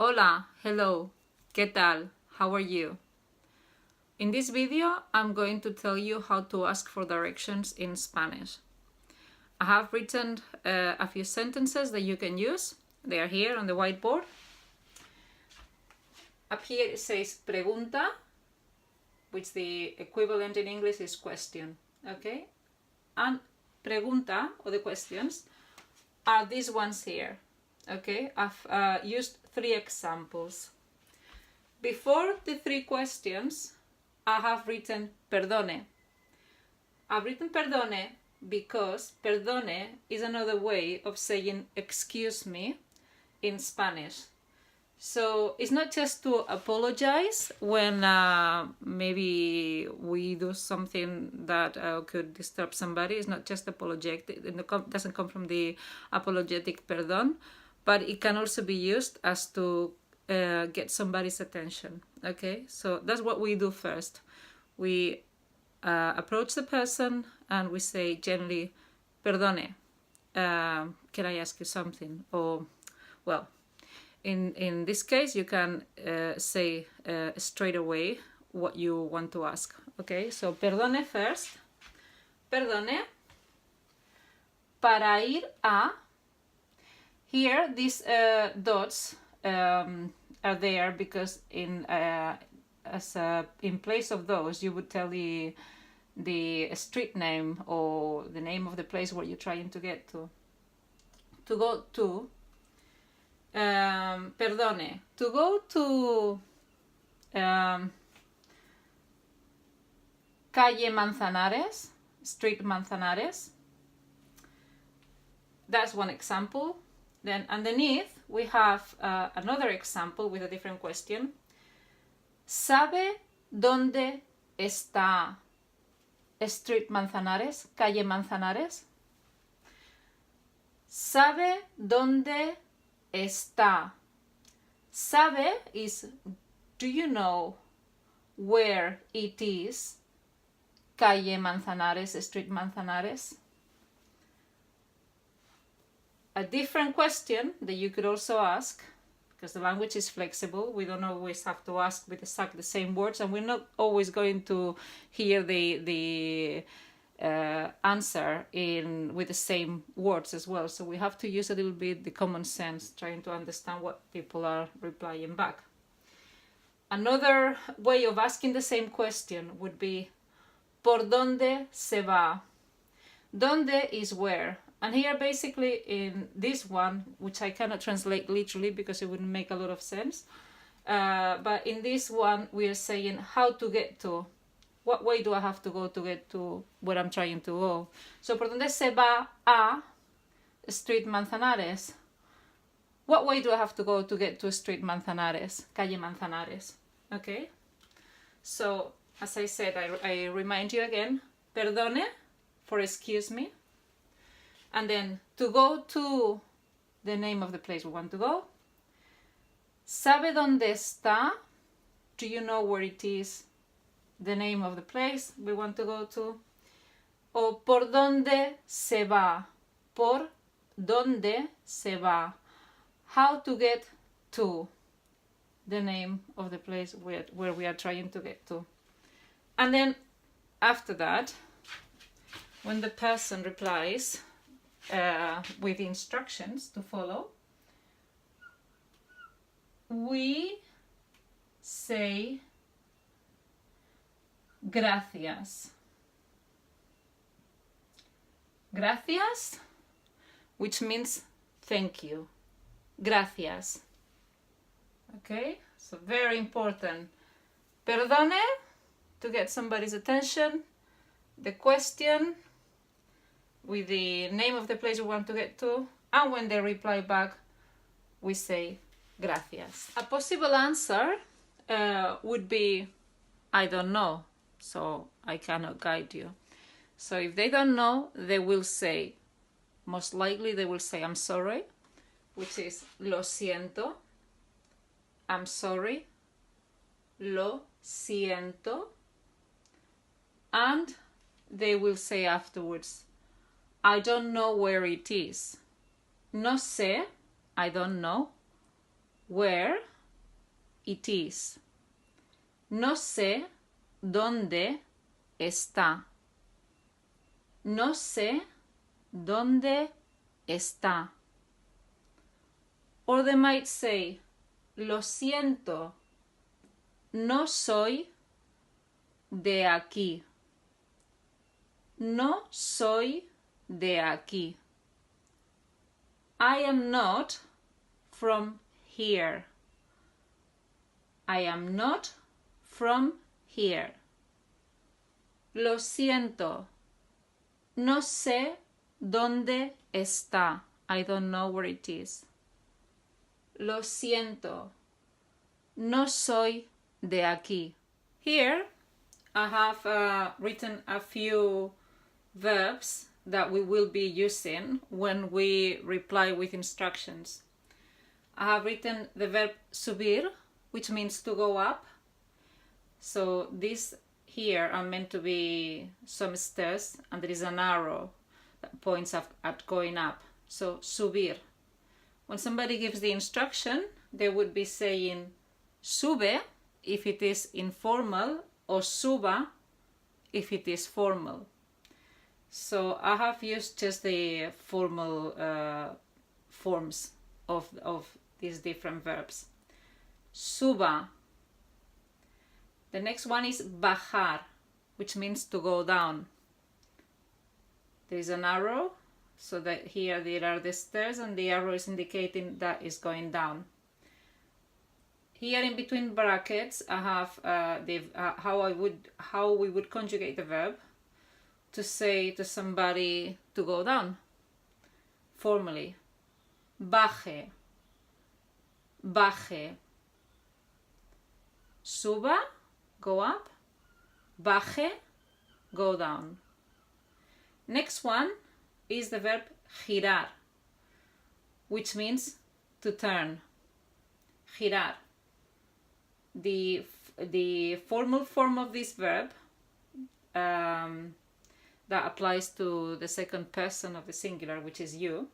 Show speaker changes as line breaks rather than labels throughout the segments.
Hola, hello, ¿qué tal? How are you? In this video, I'm going to tell you how to ask for directions in Spanish. I have written a few sentences that you can use. They are here on the whiteboard. Up here it says pregunta, which the equivalent in English is question, okay? And pregunta, or the questions, are these ones here, okay? I've used 3 examples. Before the 3 questions, I have written perdone. I've written perdone because perdone is another way of saying excuse me in Spanish. So it's not just to apologize when maybe we do something that could disturb somebody. It's not just apologetic. It doesn't come from the apologetic perdón, but it can also be used as to get somebody's attention. Okay, so that's what we do first. We approach the person and we say gently, perdone, can I ask you something? Or, well, in this case, you can say straight away what you want to ask. Okay, so perdone first. Perdone, para ir a. Here, these dots are there because in place of those, you would tell the street name or the name of the place where you're trying to get to. To go to. Perdone, to go to calle Manzanares, street Manzanares. That's one example. Then underneath we have another example with a different question. ¿Sabe dónde está street Manzanares, calle Manzanares? ¿Sabe dónde está? Sabe is, do you know where it is? Calle Manzanares, street Manzanares. A different question that you could also ask, because the language is flexible, we don't always have to ask with exactly the same words, and we're not always going to hear the answer with the same words as well. So we have to use a little bit the common sense, trying to understand what people are replying back. Another way of asking the same question would be ¿Por dónde se va? ¿Dónde is where? And here basically in this one, which I cannot translate literally because it wouldn't make a lot of sense, but in this one we are saying how to get to. What way do I have to go to get to where I'm trying to go? So, ¿por dónde se va a Street Manzanares? What way do I have to go to get to Street Manzanares, Calle Manzanares? Okay? So, as I said, I remind you again, perdone, for excuse me. And then, to go to the name of the place we want to go. ¿Sabe dónde está? Do you know where it is? The name of the place we want to go to. O por dónde se va. Por dónde se va. How to get to the name of the place where we are trying to get to. And then after that, when the person replies with instructions to follow, we say gracias. Gracias, which means thank you. Gracias. Okay, so very important. Perdone, to get somebody's attention. The question with the name of the place we want to get to. And when they reply back, we say gracias. A possible answer would be, I don't know. So I cannot guide you. So if they don't know, they will say, most likely they will say, I'm sorry, which is lo siento. I'm sorry. Lo siento. And they will say afterwards, I don't know where it is. No sé, I don't know. where it is. No sé dónde está. No sé dónde está. Or they might say, lo siento, no soy de aquí. No soy de aquí. I am not from here. I am not from here. Lo siento, no sé dónde está. I don't know where it is. Lo siento, no soy de aquí. Here I have written a few verbs that we will be using when we reply with instructions. I have written the verb subir, which means to go up. So these here are meant to be some stairs, and there is an arrow that points at going up. So subir. When somebody gives the instruction, they would be saying sube if it is informal, or suba if it is formal. So I have used just the formal forms of these different verbs. Suba. The next one is bajar, which means to go down. There is an arrow, so that here there are the stairs, and the arrow is indicating that is going down. Here in between brackets, I have how we would conjugate the verb to say to somebody to go down. Formally, baje, baje. Suba, go up. Baje, go down. Next one is the verb girar, which means to turn. Girar. The formal form of this verb that applies to the second person of the singular, which is you,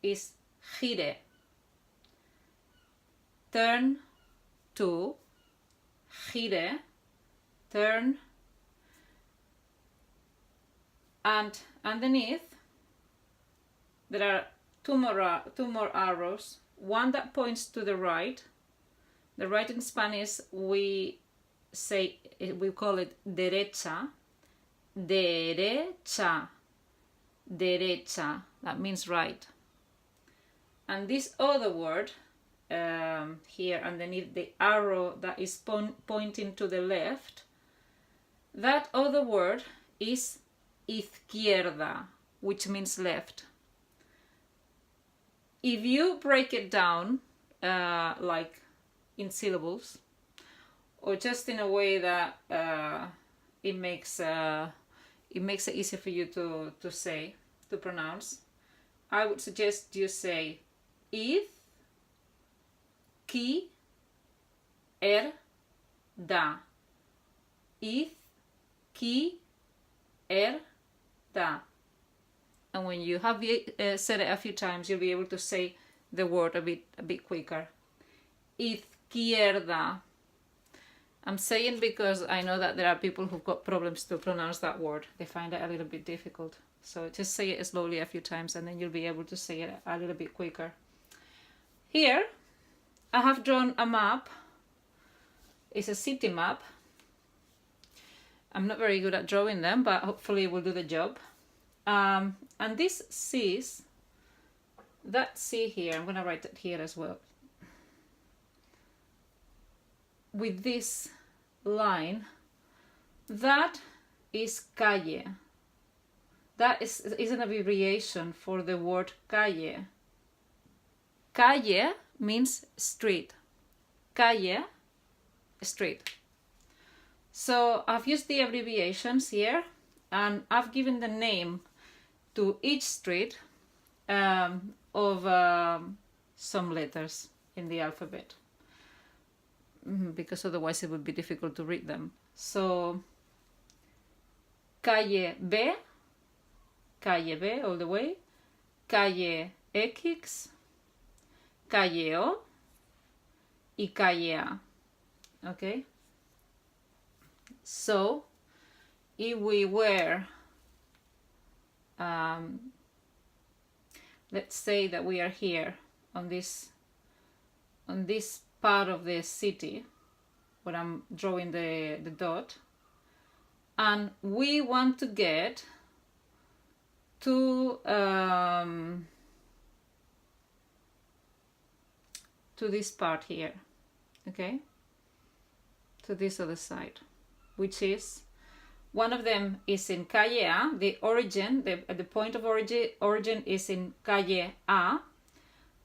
is gire. Turn to, gire, turn, and underneath there are two more arrows, one that points to the right. The right in Spanish we call it derecha, derecha, derecha, that means right. And this other word here underneath the arrow that is pointing to the left, that other word is izquierda, which means left. If you break it down like in syllables, or just in a way that it makes it easy for you to say, to pronounce, I would suggest you say iz, ki, da. Iz, ki, da. And when you have said it a few times, you'll be able to say the word a bit quicker. Izquierda. I'm saying because I know that there are people who've got problems to pronounce that word. They find it a little bit difficult. So just say it slowly a few times, and then you'll be able to say it a little bit quicker. Here, I have drawn a map. It's a city map. I'm not very good at drawing them, but hopefully it will do the job. And this sees, that C here, I'm going to write it here as well. With this line, that is calle. That is an abbreviation for the word calle. Calle means street. Calle, street. So I've used the abbreviations here, and I've given the name to each street of some letters in the alphabet, because otherwise it would be difficult to read them. So calle B all the way, calle X, calle O, y calle A. Okay? So, if we were, let's say that we are here on this part of the city where I'm drawing the dot, and we want to get to this part here, okay, to this other side, which is, one of them is in calle A, the origin, the point of origin is in calle A,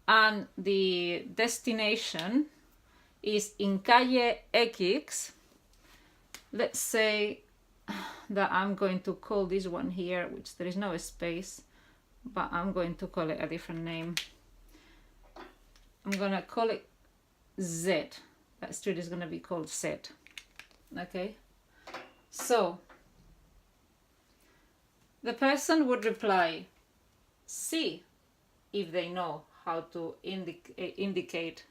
and the destination is in calle X. Let's say that I'm going to call this one here, which there is no space, but I'm going to call it a different name. I'm gonna call it Z. That street is gonna be called Z. Okay, so the person would reply C if they know how to indicate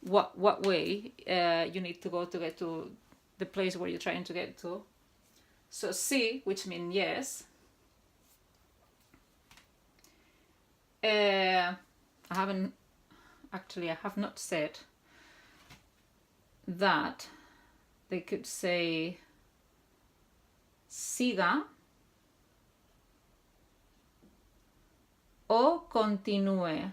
what way you need to go to get to the place where you're trying to get to. So C, which means yes. I have not said that. They could say siga o continúe.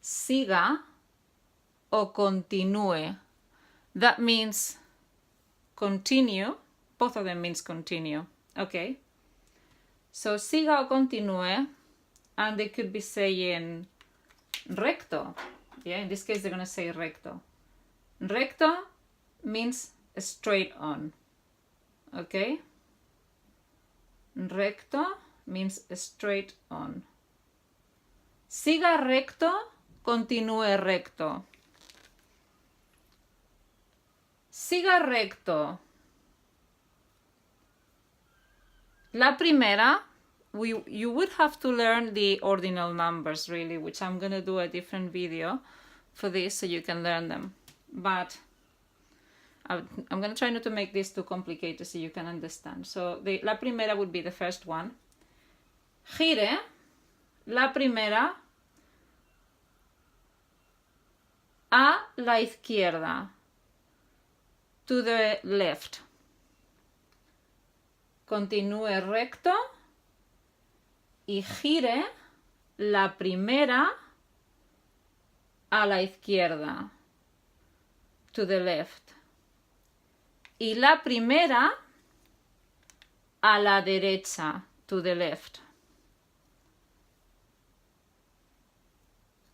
Siga o continúe. That means continue. Both of them means continue. Okay. So siga o continúe, and they could be saying recto. Yeah, in this case they're gonna say recto. Recto means straight on. Okay. Recto means straight on. Siga recto, continúe recto. Siga recto. La primera, you would have to learn the ordinal numbers really, which I'm gonna do a different video for this so you can learn them. But I'm gonna try not to make this too complicated so you can understand. So la primera would be the first one. Gire la primera a la izquierda, to the left. Continúe recto y gire la primera a la izquierda, to the left. Y la primera a la derecha, to the left.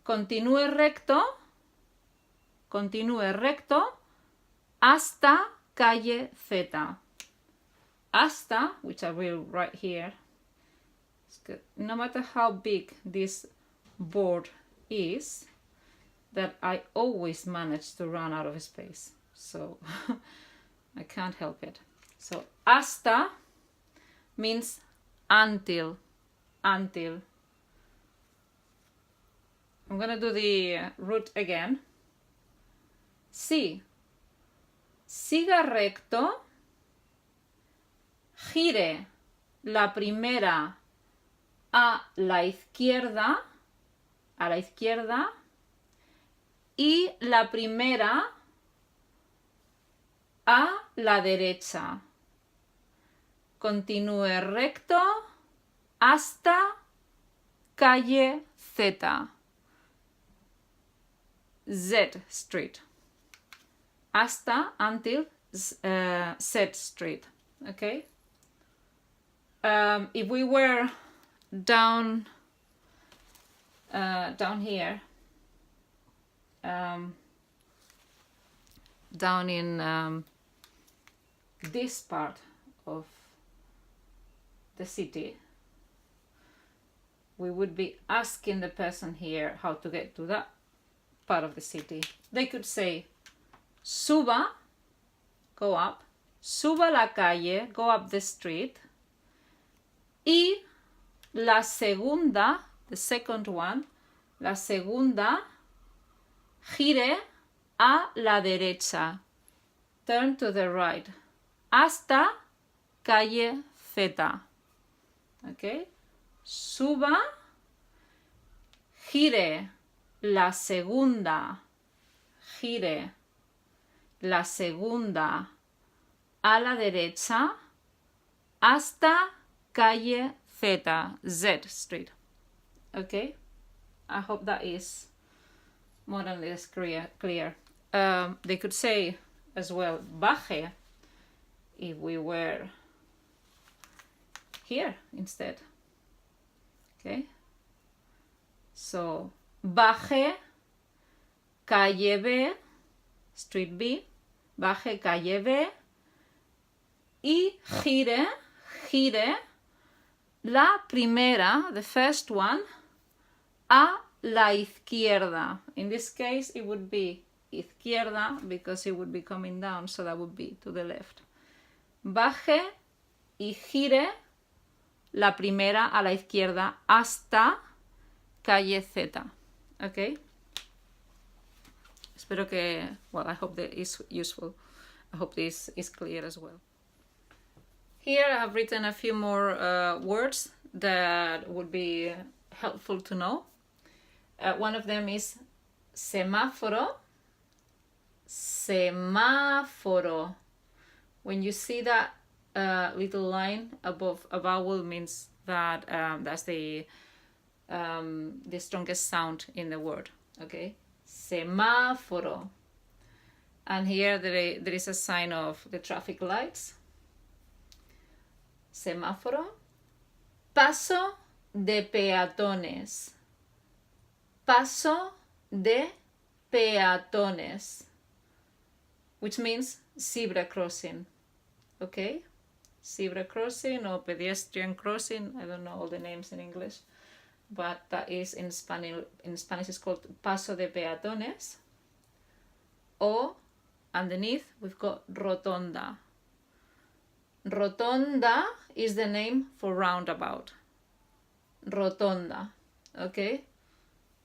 Continúe recto hasta calle Z. Hasta, which I will write here. No matter how big this board is, that I always manage to run out of space. So I can't help it. So hasta means until. I'm gonna do the root again. Sí. Siga recto. Gire la primera a la izquierda, y la primera a la derecha. Continúe recto hasta calle Z. Z Street. Hasta, until Z Street. Okay? If we were down here, down in this part of the city, we would be asking the person here how to get to that part of the city. They could say suba, go up, suba la calle, go up the street, y la segunda, the second one, la segunda, gire a la derecha. Turn to the right. Hasta calle Z. Okay. Suba, gire la segunda, gire la segunda a la derecha hasta calle Z Street. Okay, I hope that is more or less clear. They could say as well, baje, if we were here instead. Okay, so baje calle B, Street B, baje calle B y gire la primera, the first one, a la izquierda. In this case, it would be izquierda because it would be coming down, so that would be to the left. Baje y gire la primera a la izquierda hasta calle Z. Okay? Espero que, well, I hope that is useful. I hope this is clear as well. Here I have written a few more words that would be helpful to know. One of them is semáforo. Semáforo. When you see that little line above a vowel, means that that's the strongest sound in the word. Okay, semáforo. And here there is a sign of the traffic lights. Semáforo. Paso de peatones. Paso de peatones, which means zebra crossing. Okay, zebra crossing or pedestrian crossing. I don't know all the names in English, but that is in Spanish. In Spanish, it's called paso de peatones. Or underneath, we've got rotonda. Rotonda is the name for roundabout. Rotonda. Okay,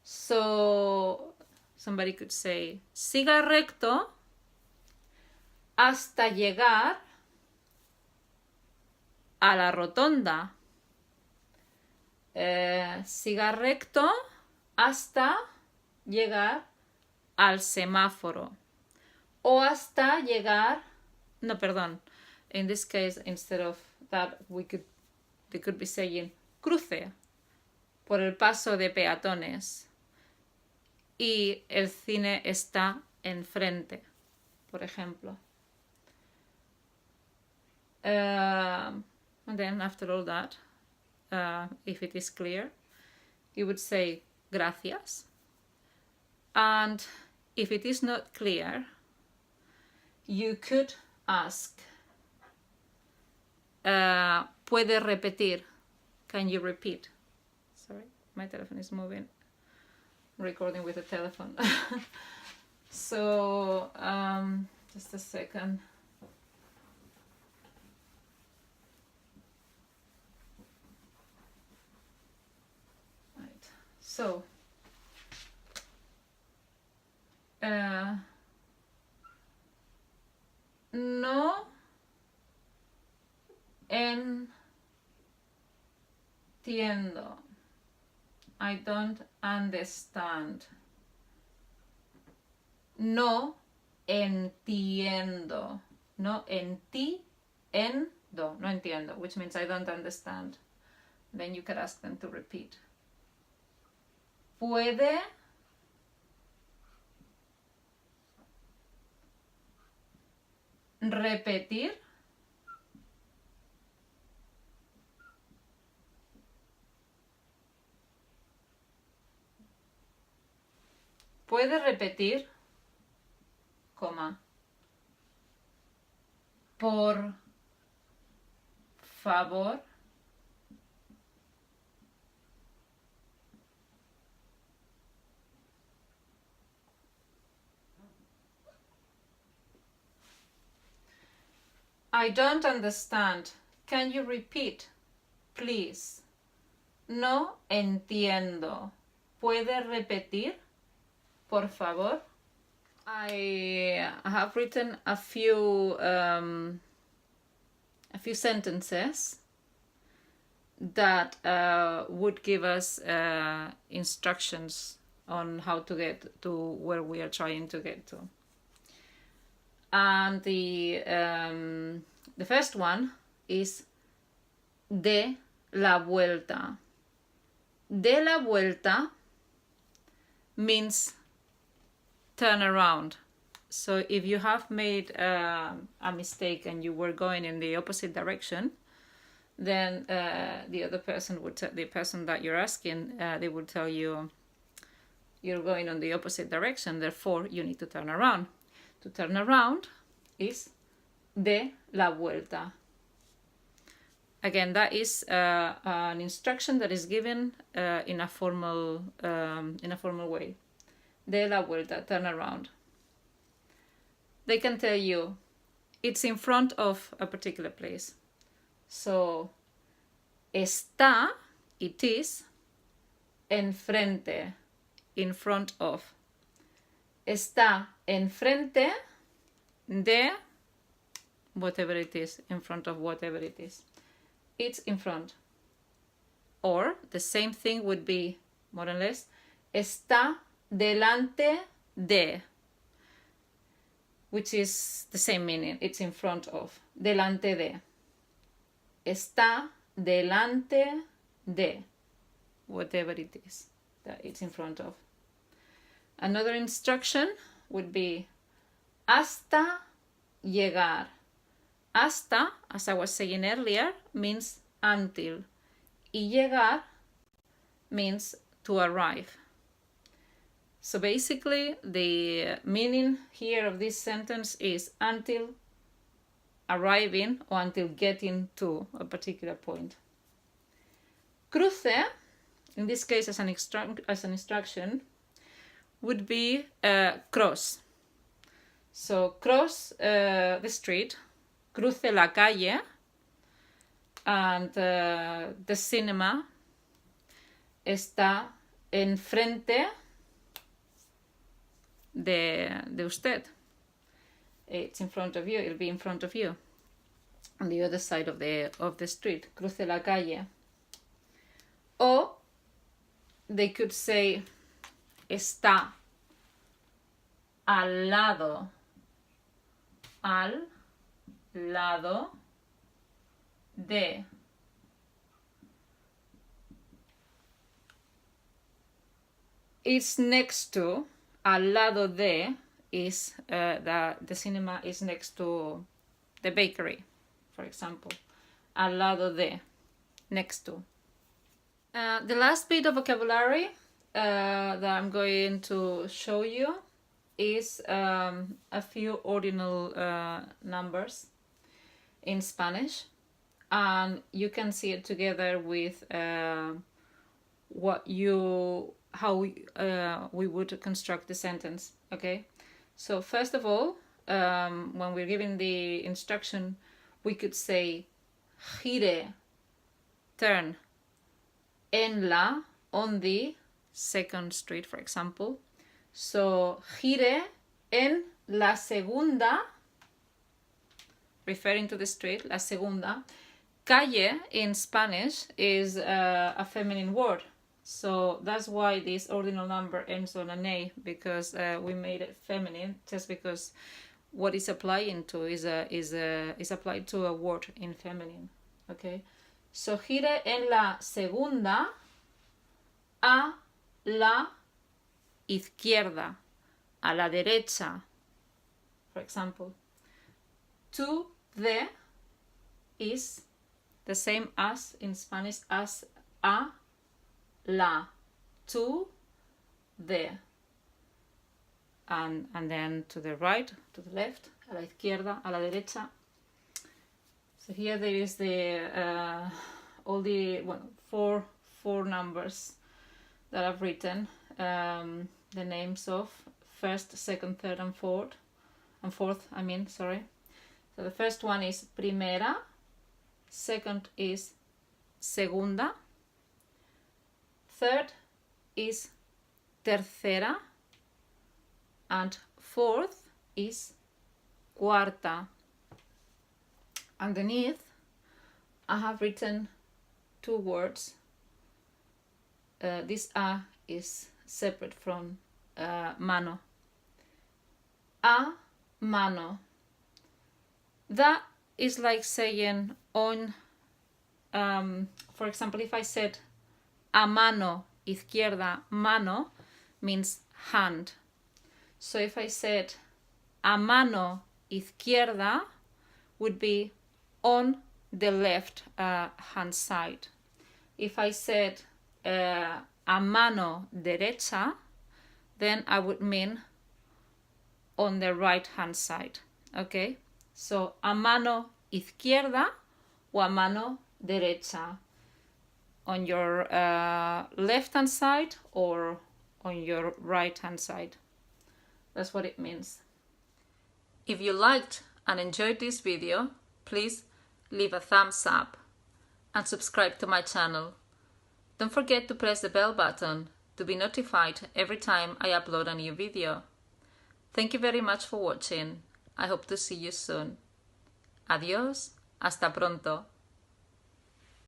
so somebody could say, siga recto hasta llegar a la rotonda. Siga recto hasta llegar al semáforo. O hasta llegar, no, perdón. In this case, instead of that, they could be saying cruce por el paso de peatones y el cine está enfrente, por ejemplo. And then after all that, if it is clear, you would say gracias. And if it is not clear, you could ask, ¿puede repetir? Can you repeat? Sorry, my telephone is moving. I'm recording with a telephone. So, just a second. Right. So, no entiendo. I don't understand. No entiendo. No entiendo. No entiendo, which means I don't understand. Then you can ask them to repeat. ¿Puede repetir? ¿Puede repetir? Coma. Por favor. I don't understand. Can you repeat, please? No entiendo. ¿Puede repetir, por favor? I have written a few sentences that would give us instructions on how to get to where we are trying to get to. And the first one is de la vuelta. De la vuelta means turn around. So if you have made a mistake and you were going in the opposite direction, then the other person would the person that you're asking, they would tell you you're going on the opposite direction, therefore you need to turn around. To turn around is de la vuelta. Again, that is an instruction that is given in a formal way. De la vuelta, turn around. They can tell you it's in front of a particular place. So, está, it is, enfrente, in front of. Está enfrente de whatever it is, in front of whatever it is. It's in front. Or the same thing would be, more or less, está delante de, which is the same meaning, it's in front of. Delante de. Está delante de, whatever it is that it's in front of. Another instruction would be hasta llegar. Hasta, as I was saying earlier, means until. Y llegar means to arrive. So basically, the meaning here of this sentence is until arriving or until getting to a particular point. Cruce, in this case as an instruction, would be cross. So cross the street, cruce la calle, and the cinema está enfrente de usted. It's in front of you, it'll be in front of you, on the other side of the street, cruce la calle. Or they could say está al lado de. It's next to, al lado de is the cinema is next to the bakery, for example. Al lado de, next to. The last bit of vocabulary that I'm going to show you is a few ordinal numbers in Spanish, and you can see it together with how we would construct the sentence. Okay, so first of all, when we're giving the instruction, we could say gire, turn, en la, on the second street, for example. So gire en la segunda, referring to the street, la segunda. Calle in Spanish is a feminine word, so that's why this ordinal number ends on an A, because we made it feminine, just because what it's applying to is applied to a word in feminine. Okay, so gire en la segunda a la izquierda, a la derecha, for example. To the is the same as in Spanish as a, la, to, the. And then to the right, to the left, a la izquierda, a la derecha. So here there is the all the four four-numbers that I've written, the names of first, second, third, and fourth. So the first one is primera, second is segunda, Third is tercera. And fourth is cuarta. Underneath, I have written two words. This A is separate from mano. A mano. That is like saying on, for example, if I said a mano izquierda, mano means hand. So if I said a mano izquierda would be on the left hand side. If I said a mano derecha, then I would mean on the right hand side. Okay, so a mano izquierda o a mano derecha, on your left hand side or on your right hand side. That's what it means. If you liked and enjoyed this video, please leave a thumbs up and subscribe to my channel. Don't forget to press the bell button to be notified every time I upload a new video. Thank you very much for watching. I hope to see you soon. Adiós, hasta pronto.